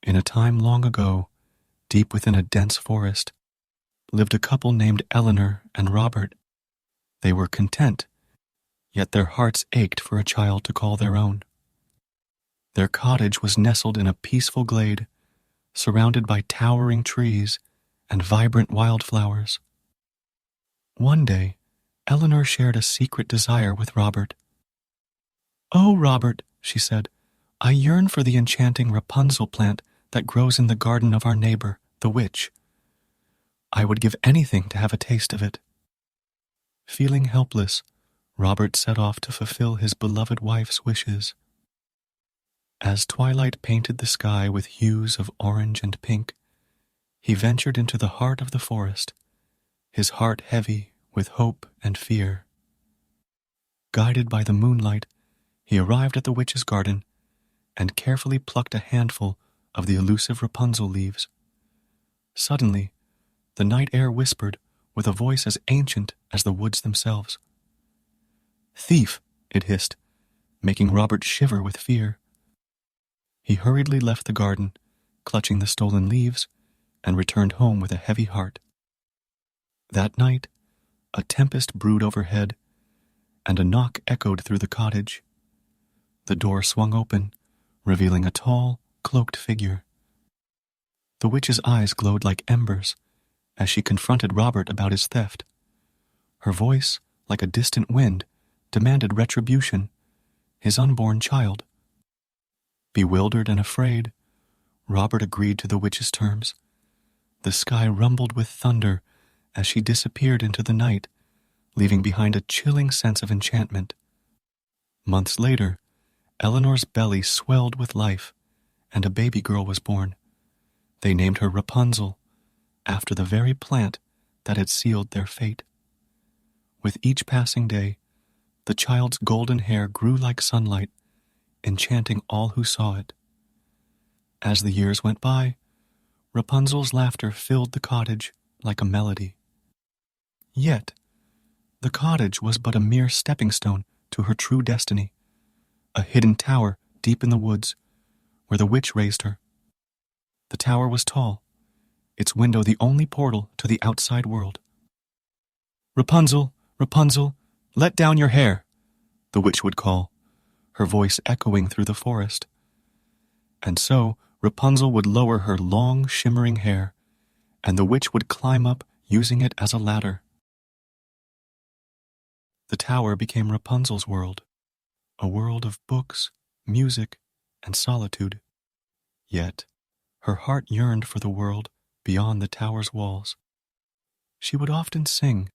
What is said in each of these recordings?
In a time long ago, deep within a dense forest, lived a couple named Eleanor and Robert. They were content, yet their hearts ached for a child to call their own. Their cottage was nestled in a peaceful glade, surrounded by towering trees and vibrant wildflowers. One day, Eleanor shared a secret desire with Robert. "Oh, Robert," she said, "I yearn for the enchanting Rapunzel plant that grows in the garden of our neighbor, the witch. I would give anything to have a taste of it." Feeling helpless, Robert set off to fulfill his beloved wife's wishes. As twilight painted the sky with hues of orange and pink, he ventured into the heart of the forest, his heart heavy with hope and fear. Guided by the moonlight, he arrived at the witch's garden and carefully plucked a handful of the elusive Rapunzel leaves. Suddenly, the night air whispered with a voice as ancient as the woods themselves. "Thief!" it hissed, making Robert shiver with fear. He hurriedly left the garden, clutching the stolen leaves, and returned home with a heavy heart. That night, a tempest brewed overhead, and a knock echoed through the cottage. The door swung open, revealing a tall, cloaked figure. The witch's eyes glowed like embers as she confronted Robert about his theft. Her voice, like a distant wind, demanded retribution, his unborn child. Bewildered and afraid, Robert agreed to the witch's terms. The sky rumbled with thunder as she disappeared into the night, leaving behind a chilling sense of enchantment. Months later, Eleanor's belly swelled with life, and a baby girl was born. They named her Rapunzel, after the very plant that had sealed their fate. With each passing day, the child's golden hair grew like sunlight, enchanting all who saw it. As the years went by, Rapunzel's laughter filled the cottage like a melody. Yet, the cottage was but a mere stepping stone to her true destiny, a hidden tower deep in the woods where the witch raised her. The tower was tall, its window the only portal to the outside world. "Rapunzel, Rapunzel, let down your hair," the witch would call, her voice echoing through the forest. And so Rapunzel would lower her long, shimmering hair, and the witch would climb up using it as a ladder. The tower became Rapunzel's world, a world of books, music, and solitude. Yet, her heart yearned for the world beyond the tower's walls. She would often sing,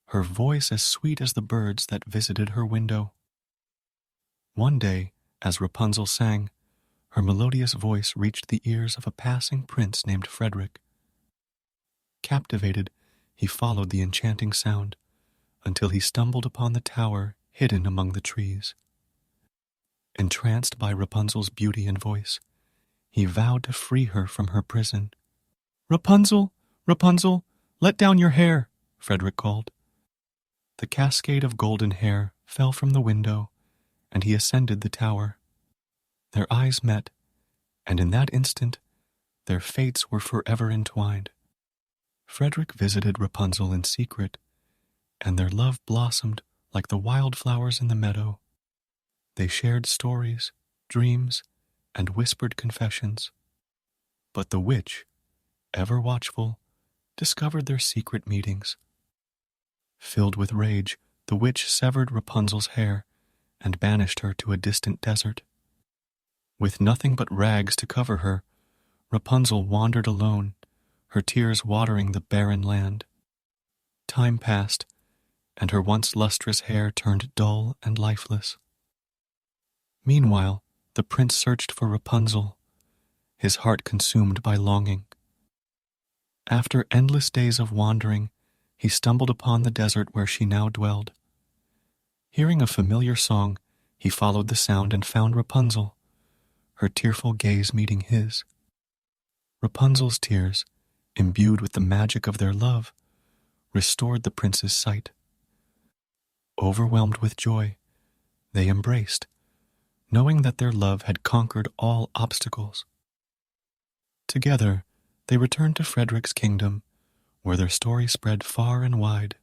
her voice as sweet as the birds that visited her window. One day, as Rapunzel sang, her melodious voice reached the ears of a passing prince named Frederick. Captivated, he followed the enchanting sound until he stumbled upon the tower hidden among the trees. Entranced by Rapunzel's beauty and voice, he vowed to free her from her prison. "Rapunzel, Rapunzel, let down your hair," Frederick called. The cascade of golden hair fell from the window, and he ascended the tower. Their eyes met, and in that instant, their fates were forever entwined. Frederick visited Rapunzel in secret, and their love blossomed like the wildflowers in the meadow. They shared stories, dreams, and whispered confessions. But the witch, ever watchful, discovered their secret meetings. Filled with rage, the witch severed Rapunzel's hair and banished her to a distant desert. With nothing but rags to cover her, Rapunzel wandered alone, her tears watering the barren land. Time passed, and her once lustrous hair turned dull and lifeless. Meanwhile, the prince searched for Rapunzel, his heart consumed by longing. After endless days of wandering, he stumbled upon the desert where she now dwelled. Hearing a familiar song, he followed the sound and found Rapunzel, her tearful gaze meeting his. Rapunzel's tears, imbued with the magic of their love, restored the prince's sight. Overwhelmed with joy, they embraced, knowing that their love had conquered all obstacles. Together, they returned to Frederick's kingdom, where their story spread far and wide.